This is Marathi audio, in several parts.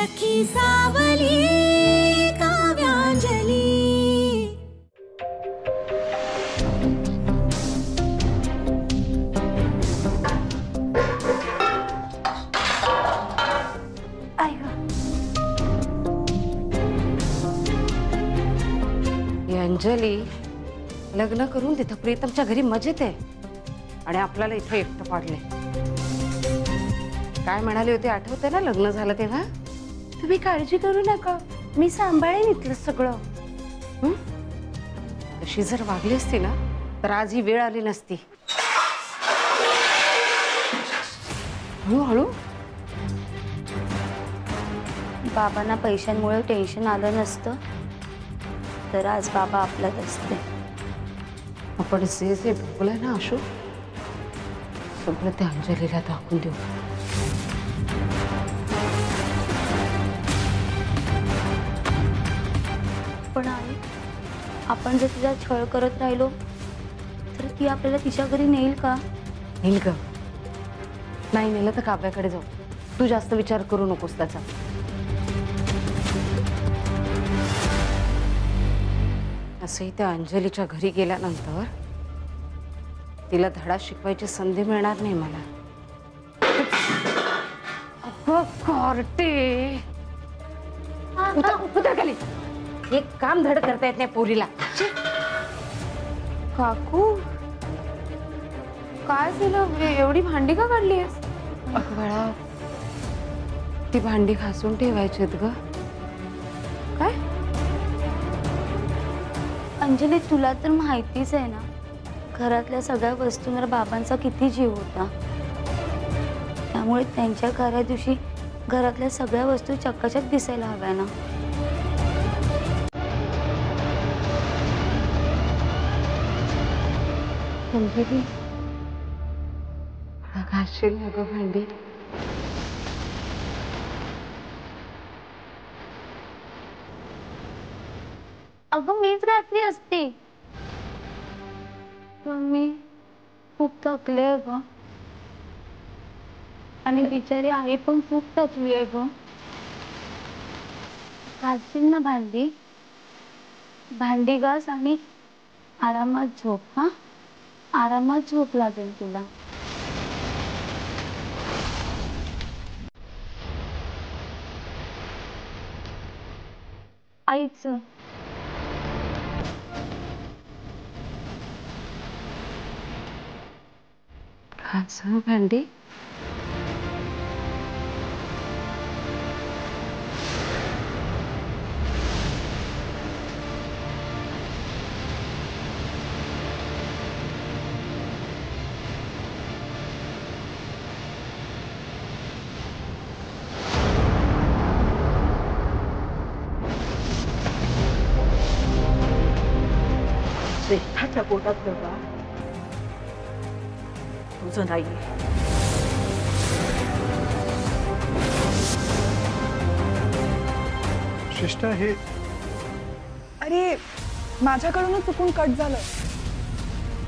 सखी सावली काव्यांजली। अंजली लग्न करून तिथं प्रीतमच्या घरी मजेत आहे आणि आपल्याला इथे एकटं पाडले। काय म्हणाले होते आठवते ना लग्न झालं तेव्हा? तुम्ही काळजी करू नका, मी सांभाळेन इथलं सगळं। तशी जर वागली असती ना तर आज ही वेळ आली नसती। हळूहळू बाबांना पैशांमुळे टेन्शन आलं नसतं तर आज बाबा आपल्यात असते। आपण जे जे भोगलंय ना आशू सगळं त्या अंजलीला दाखवून देऊ। पण आई, आपण जर तिचा छळ करत राहिलो तर ती आपल्याला तिच्या घरी नेईल का? नेईल ग, नाही नेलं तर काव्याकडे जाऊ। तू जास्त विचार करू नकोस त्याचा। असंही त्या अंजलीच्या घरी गेल्यानंतर तिला धडा शिकवायची संधी मिळणार नाही मला। अगं कार्टे, उतर खाली। एक काम धड करता येत नाही पोरीला। काकू काय झालं? एवढी भांडी का काढली आहेस? अगं बाळा, ती भांडी घासून ठेवायचीत ग। काय? अंजली, तुला तर माहितीच आहे ना घरातल्या सगळ्या वस्तूंवर बाबांचा किती जीव होता। त्यामुळे त्यांच्या खऱ्या दिवशी घरातल्या सगळ्या वस्तू चकाचक दिसायला हव्या ना। अंजली, घासशील ना ग भांडी? अगं मीच घातली असती, पण मी खूप थकले आहे ग, आणि बिचारी आई पण खूप थकली आहे ग। घासशील ना भांडी? भांडी घास आणि आरामात झोप। हा, आरामात झोप लागेल तुला। आईच घास भांडी। श्रेष्ठाच्या पोटातलं बाळ तुझं नाहीये। श्रेष्ठा, हे अरे माझ्याकडूनच चुकून कट झालं।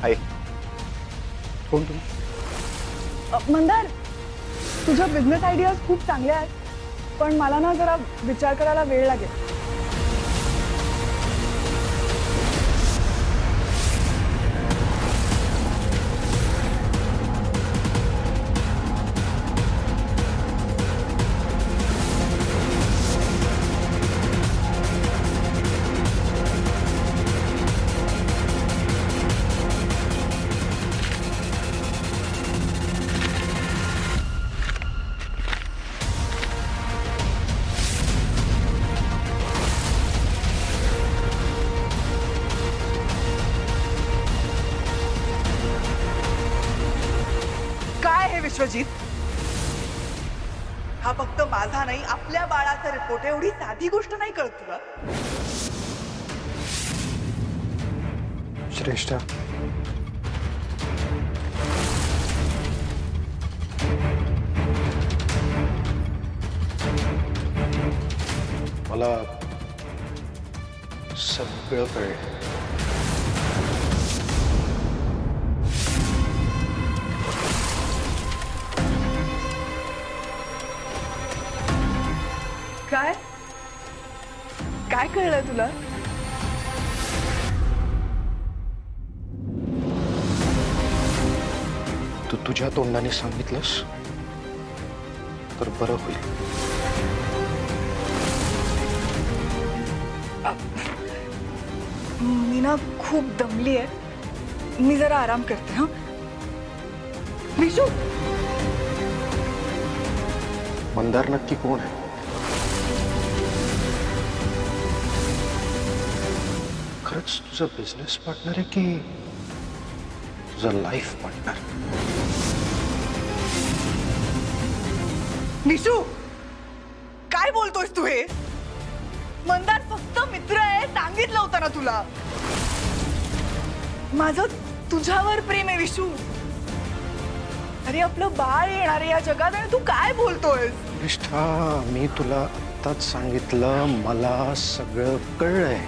आई, कोण तुम्ही? मंदार, तुझ्या बिझनेस आयडियाज खूप चांगल्या आहेत, पण मला ना जरा विचार करायला वेळ लागेल। विश्वजीत, हा फक्त माझा नाही आपल्या बाळाचा रिपोर्ट आहे, एवढी साधी गोष्ट नाही कळत तुला? श्रेष्ठा, मला सगळं कळलं। काय काय कळलं तुला? तू तुझ्या तोंडाने सांगितलंस तर बरं होईल. मी ना खूप दमली आहे. मी जरा आराम करते. हा विशू, मंदार नक्की कोण आहे? खरंच तुझा बिझनेस पार्टनर आहे की तुझा लाईफ पार्टनर? निशू, काय बोलतोयस तू हे? मंदार फक्त मित्र आहे, सांगितलं होतं ना तुला. माझं तुझ्यावर प्रेम आहे विशू. अरे आपलं बाळ येणार आहे या जगात आणि तू काय बोलतोयस? निष्ठा, मी तुला आत्ताच सांगितलं, मला सगळं कळलंय.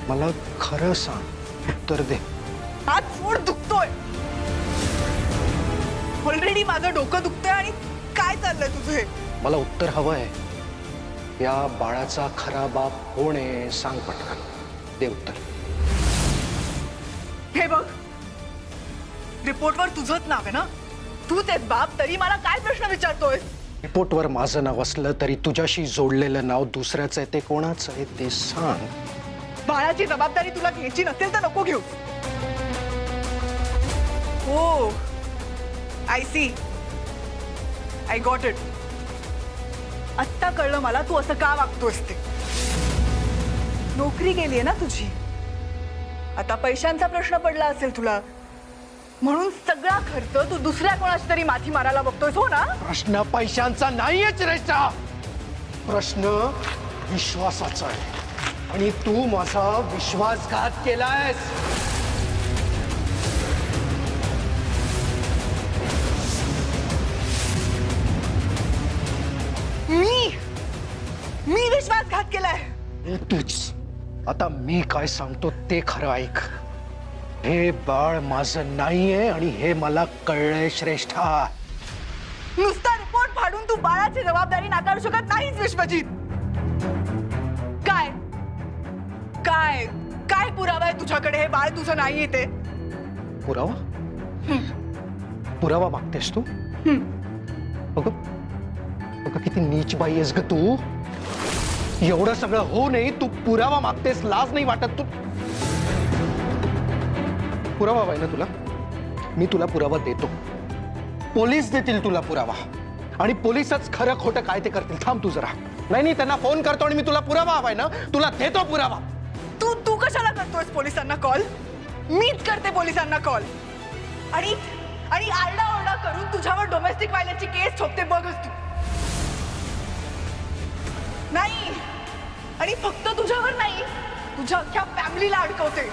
मला खरं सांग, उत्तर दे. हात सोड, दुखतोय. ऑलरेडी माझं डोकं दुखतंय आणि काय चाललंय तुझं हे? मला उत्तर हवंय. या बाळाचा खरा बाप कोण आहे सांग पटकन. दे उत्तर. हे बघ, रिपोर्टवर तुझंच नाव आहे ना? तूच आहेस बाप, तरी मला काय प्रश्न विचारतोय? रिपोर्टवर माझं नाव असलं तरी तुझ्याशी जोडलेलं नाव दुसऱ्याचं आहे. ते कोणाचं आहे ते सांग. बाळाची जबाबदारी तुला घ्यायची नसेल तर नको घेऊ. हो, I see, I got it. आत्ता कळलं मला तू असं का वागतोयस ते. नोकरी गेलीये ना तुझी, आता पैशांचा प्रश्न पडला असेल तुला, म्हणून सगळा खर्च तू दुसऱ्या कोणाची तरी माथी मारायला बघतोयस, हो ना? प्रश्न पैशांचा नाहीच रेचा, प्रश्न विश्वासाचा आहे. आणि तू माझा विश्वासघात केलायस. मी विश्वासघात केलाय. तूच. आता मी काय सांगतो ते खरं ऐक. हे बाळ माझं नाहीये आणि हे मला कळलंय श्रेष्ठा. नुसता रिपोर्ट फाडून तू बाळाची जबाबदारी नाकारू शकत नाहीस विश्वजित. काय काय काय पुरावा आहे तुझ्याकडे हे बाळ तुझं नाहीये ते? पुरावा? पुरावा मागतेस तू? बघ किती नीच बाई आहेस ग तू. एवढं सगळं हो नाही तू पुरावा मागतेस. लाज नाही वाटत? तू पुरावा पाहिजे ना तुला? मी तुला पुरावा देतो. पोलीस देतील तुला पुरावा आणि पोलीसच खरं खोटं काय ते करतील. थांब तू जरा. नाही त्यांना फोन करतो आणि मी तुला पुरावा हवाय ना, तुला देतो पुरावा. तू कशाला करतोयस पोलिसांना कॉल? मीच करते पोलिसांना कॉल. आणि आणि आरडाओरडा करून तुझ्यावर डोमेस्टिक व्हायलन्सची केस ठोकते बघच तू. नाही, आणि फक्त तुझ्यावर नाही, तुझ्या अख्ख्या फॅमिलीला अडकवते.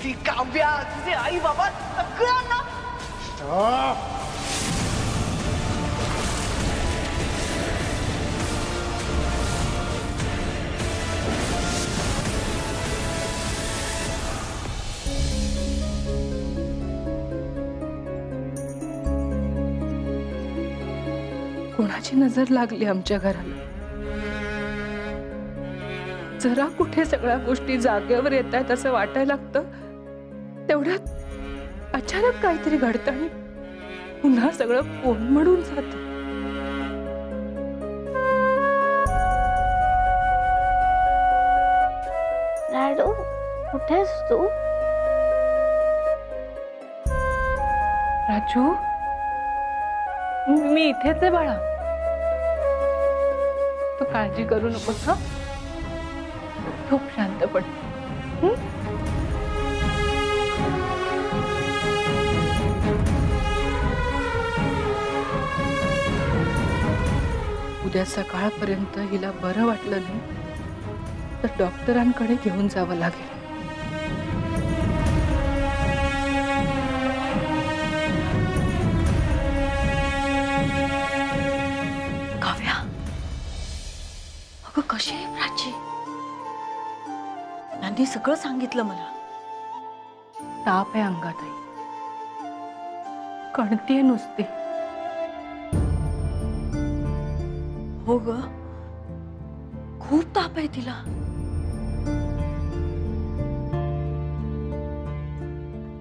ती काव्या, तुझे आई बाबा, सगळ्यांना. कोणाची नजर लागली आमच्या घराला? जरा कुठे सगळ्या गोष्टी जागेवर येत आहेत असं वाटायला लागतं, तेवढ्यात अचानक काहीतरी घडतं आणि पुन्हा सगळं कोलमडून जातं. राडू, कुठेस तू? राजू, मी इथेच आहे बाळा. तू काळजी करू नकोस. हा, खूप शांत पड. उद्या सकाळपर्यंत हिला बरं वाटलं नाही तर डॉक्टरांकडे घेऊन जावं लागेल. काव्या, अगं कशी आहे प्राची? यांनी सगळं सांगितलं मला. ताप आहे अंगात आई, कणतीये नुसती. हो ग, खूप ताप आहे तिला.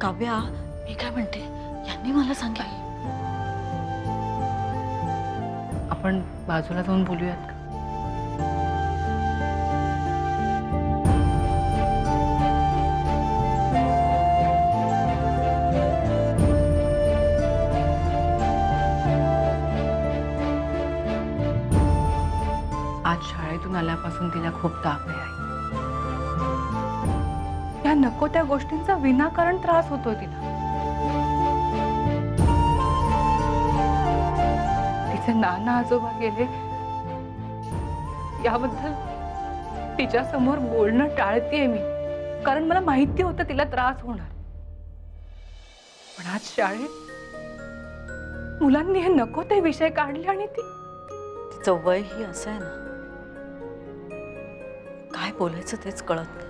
काव्या, मी काय म्हणते, यांनी मला सांगितलं. आपण बाजूला जाऊन बोलूयात का? आज शाळेतून आल्यापासून तिला खूप ताप आहे. या नको त्या गोष्टींचा विनाकारण त्रास होतोय तिला. तिचे नाना आजोबा गेले याबद्दल तिच्या समोर बोलणं टाळतेय मी, कारण मला माहिती होतं तिला त्रास होणार. पण आज शाळेत मुलांनी हे नको ते विषय काढले आणि तिचं वय ही असं आहे ना, काय बोलायचं तेच कळत नाही.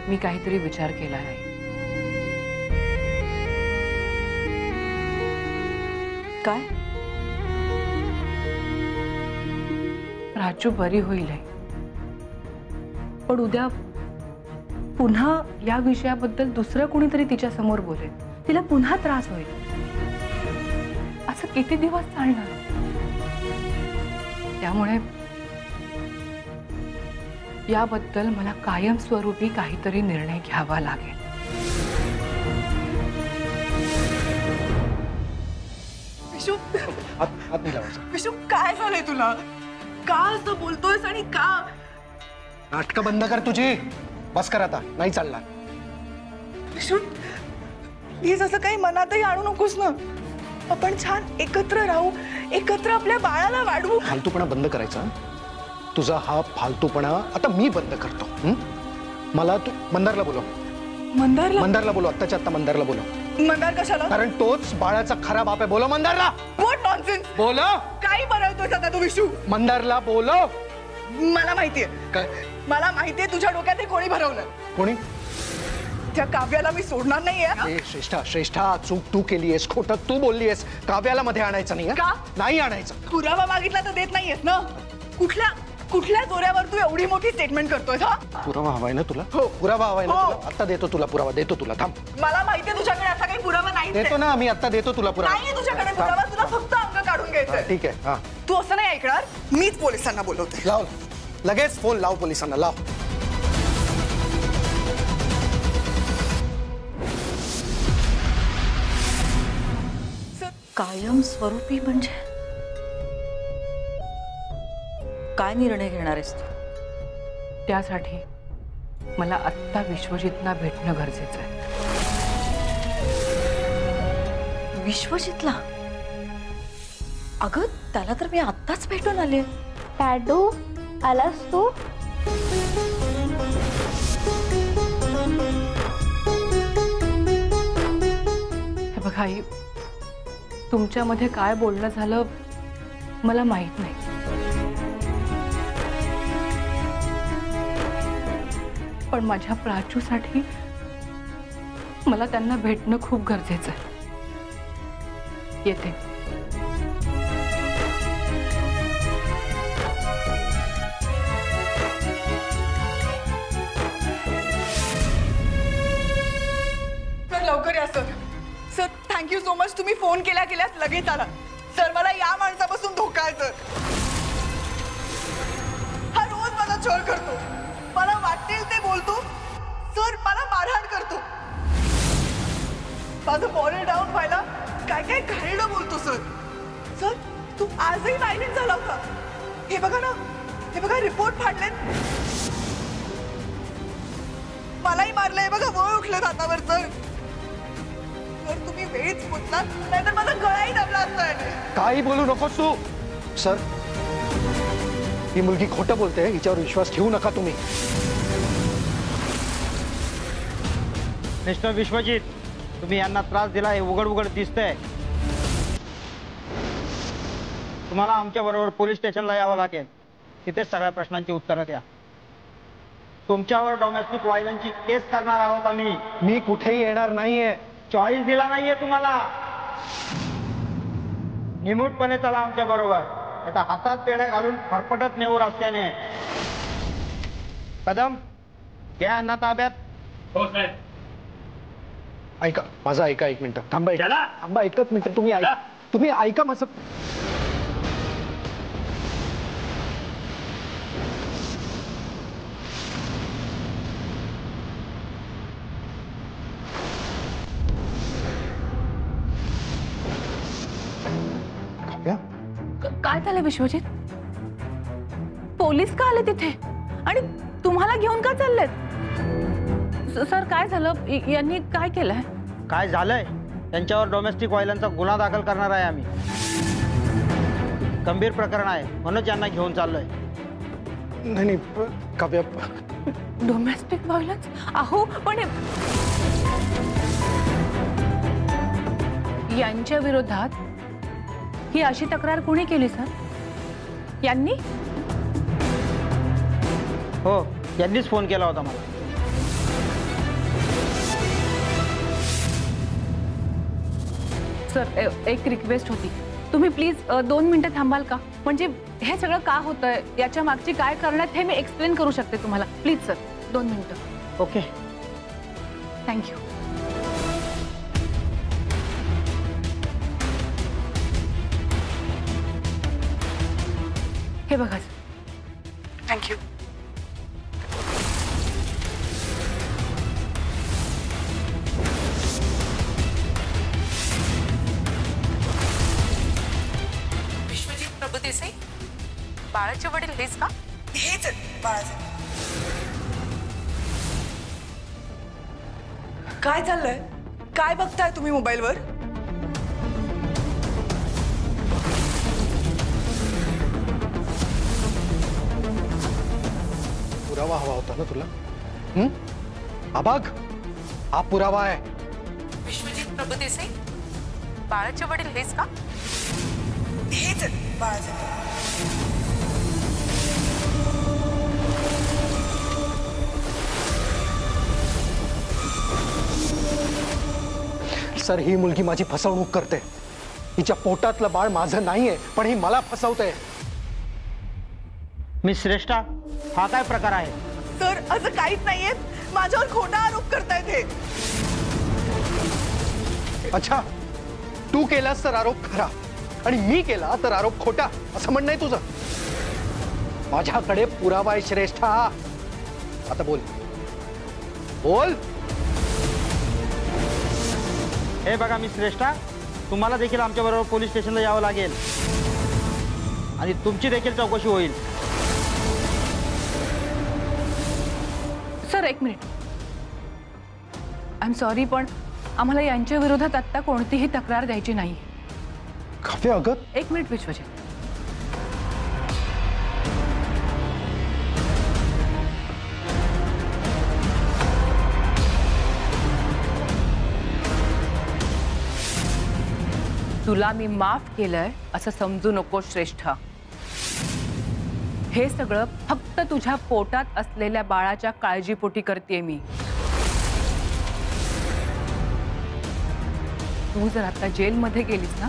मी काहीतरी विचार केला आहे. काय? राजू बरी होईल आहे, पण उद्या पुन्हा या विषयाबद्दल दुसरं कोणीतरी तिच्या समोर बोलेल, तिला पुन्हा त्रास होईल. असं किती दिवस चालणार? त्यामुळे याबद्दल मला कायमस्वरूपी काहीतरी निर्णय घ्यावा लागेल. विशू, आत नाही लावायचं. विशू, काय झालंय तुला? का असं बोलतोयस आणि का? नाटकं बंद कर तुझी. बस कर आता, नाही चालणार. विशू, प्लीज असं काही मनातही आणू नकोस ना. आपण छान एकत्र राहू, एकत्र आपल्या बाळाला वाढवू. फालतूपणा बंद करायचा. तुझा हा फालतूपणा आता मी बंद करतो. मला तू मंदारला बोलव. मंदारला बोलव, आत्ताच्या आत्ता मंदारला बोलव. मंदार कशाला? कारण तोच बाळाचा खरा बाप आहे. बोलव मंदारला. What nonsense. बोलव. काय बनवतोय आता तू विशू? मंदारला बोलव. मला माहितीये, काय? मला माहितीये तुझ्या डोक्यात हे कोणी भरवलं. कोणी? त्या काव्याला मी सोडणार नाहीये. श्रेष्ठा, चूक तू केलीयस, खोटं तू बोललीयस. काव्याला मध्ये आणायचं नाही. का? नाही आणायचं. पुरावा मागितला तर देत नाहीयेस ना. कुठल्या जोऱ्यावर तू एवढी मोठी स्टेटमेंट करतोय? हा, पुरावा हवाय ना तुला? हो. पुरावा हवाय ना हो. तुला? आता देतो तुला पुरावा, देतो तुला. थांब. मला माहितीये तुझ्याकडे असा काही पुरावा नाही. देतो ना मी, आता देतो तुला पुरावा. नाहीये तुझ्याकडे पुरावा, तुला फक्त अंग काढून घ्यायचंय. ठीक आहे. हा, तू असं नाही ऐकणार. मीच पोलिसांना बोलवते. लाव लगेच फोन लाव पोलिसांना. लाव. कायमस्वरूपी म्हणजे काय निर्णय घेणार आहेस तू? त्यासाठी मला आत्ता विश्वजितना भेटणं गरजेचं आहे. विश्वजितला? अगं, त्याला तर मी आत्ताच भेटून आले. डॅडू, आलास तू? हे बघा आई, तुमच्यामध्ये काय बोलणं झालं मला माहित नाही, पण माझ्या प्राचूसाठी मला त्यांना भेटणं खूप गरजेचं आहे. येते. सर, लवकर या sir. Sir, thank you so much. तुम्ही फोन केल्याच लगेच आला. सर, मला या माणसापासून धोका आहे सर. हा रोज माझा छळ करतो, मला वाटेल ते बोलतो. सर, मला मारहाण करतो. माझं मॉरल डाऊन व्हायला काय काय घाणेरडं बोलतो सर. सर, तू आजही वायलेंट झाला होता. हे बघा ना, हे बघा, रिपोर्ट फाडलेत. मलाही मारलंय बघा, वळ उठलं हातावर सर. सर, तुम्ही वेळीच पोचलात, नाहीतर माझा गळाही दाबला असता. काही बोलू नकोस तू. सर, ही मुलगी खोटं बोलते, हिच्यावर विश्वास ठेवू नका तुम्ही. मिस्टर विश्वजित, तुम्ही यांना त्रास दिला हे उघड उघड दिसतंय. तुम्हाला आमच्या बरोबर पोलीस स्टेशनला यावं लागेल. तिथेच सगळ्या प्रश्नांची उत्तरं द्या. तुमच्यावर डोमेस्टिक व्हायलन्सची केस करणार आहोत आम्ही. मी कुठेही येणार नाहीये. चॉईस दिला नाहीये तुम्हाला. निमूटपणे चला आमच्या बरोबर. आता हातात पेढे घालून फरफटत नेऊ रस्त्याने. कदम घ्या यांना ताब्यात. ऐका माझं, ऐका एक मिनिट. थांबा थांबा एकच मिनिट. तुम्ही ऐका माझं. काय झालं विश्वजित? पोलीस का आले तिथे आणि तुम्हाला घेऊन का चाललेत? सर काय झालं? यांनी काय केलंय? काय झालंय? त्यांच्यावर डोमेस्टिक व्हायलन्सचा गुन्हा दाखल करणार आहे आम्ही. गंभीर प्रकरण आहे म्हणून यांना घेऊन चाललोय. नाही काव्या. Domestic violence? अहो पण यांच्या विरोधात ही अशी तक्रार कोणी केली सर? यांनी? हो, यांनीच फोन केला होता मला. सर एक रिक्वेस्ट होती, तुम्ही प्लीज 2 मिनिटं थांबाल का? म्हणजे हे सगळं का होतंय, याच्या मागची काय कारण आहेत हे मी एक्सप्लेन करू शकते तुम्हाला. प्लीज सर 2 मिनिटं. Okay, thank you. हे बघा सर. थँक्यू. विश्वजित प्रभुदेसाई, बाळाचे वडील हेच का? हेच बाळाचे. काय चाललंय? काय बघताय तुम्ही मोबाईलवर? पुरावा हवा होता ना तुला? अबघ, हा पुरावा आहे. विश्वजित प्रभुदेसाई, बाळाचे वडील हेच का? हेच बाळाचे. सर, ही मुलगी माझी फसवणूक करते. हिच्या पोटातलं बाळ माझं नाहीये, पण ही मला फसवते. मिस श्रेष्ठा, हा काय प्रकार आहे? सर असं काहीच नाहीये. माझ्यावर खोटा आरोप करतायत हे. अच्छा, तू केलास तर आरोप खरा आणि मी केला तर आरोप खोटा, असं म्हणणं आहे तुझं? माझ्याकडे पुरावा आहे श्रेष्ठा. आता बोल बोल. हे बघा मिस श्रेष्ठा, तुम्हाला देखील आमच्या बरोबर पोलीस स्टेशनला यावं लागेल आणि तुमची देखील चौकशी होईल. Sir 1 minute. I am sorry, पण आम्हाला यांच्या विरोधात आत्ता कोणतीही तक्रार द्यायची नाही. काव्या अगं, 1 मिनिट विश्वजित. तुला मी माफ केलंय असं समजू नको श्रेष्ठा. हे सगळं फक्त तुझ्या पोटात असलेल्या बाळाच्या काळजीपोटी करतेय मी. तू जर आता जेलमध्ये गेलीस ना,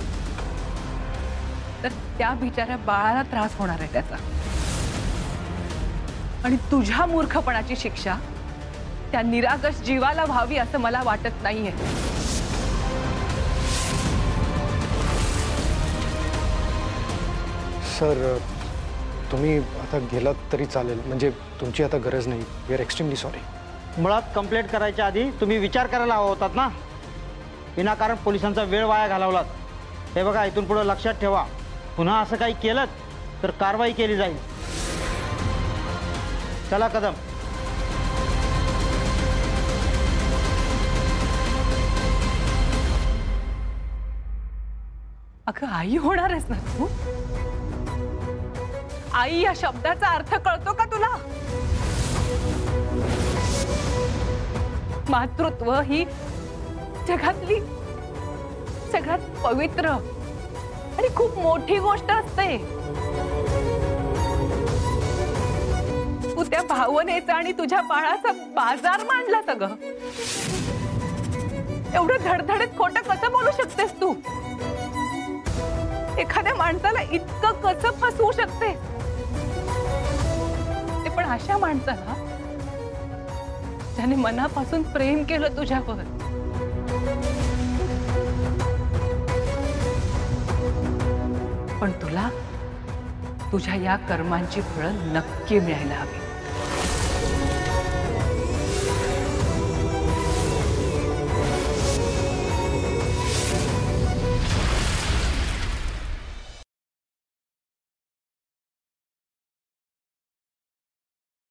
तर त्या बिचाऱ्या बाळाला त्रास होणार आहे त्याचा. आणि तुझ्या मूर्खपणाची शिक्षा त्या निरागस जीवाला व्हावी असं मला वाटत नाहीये. सर तुम्ही आता गेलात तरी चालेल, म्हणजे तुमची आता गरज नाही. We are extremely sorry. मुळात कंप्लेंट करायच्या आधी तुम्ही विचार करायला हवा होतात ना. विनाकारण पोलिसांचा वेळ वाया घालवलात. हे बघा, इथून पुढे लक्षात ठेवा, पुन्हा असं काही केलं तर कारवाई केली जाईल. चला कदम. अगं आई होणार आहेस ना तू? आई या शब्दाचा अर्थ कळतो का तुला? मातृत्व ही जगातली सगळ्यात पवित्र आणि खूप मोठी गोष्ट असते. तू त्या भावनेचा आणि तुझ्या बाळाचा बाजार मांडला सगळं. एवढं धडधडीत खोटं कसं बोलू शकतेस तू? एखाद्या माणसाला इतकं कसं फसवू शकते? ते पण अशा माणसाला ज्याने मनापासून प्रेम केलं तुझ्यावर. पण तुला तुझ्या या कर्मांची फळं नक्की मिळायला हवी.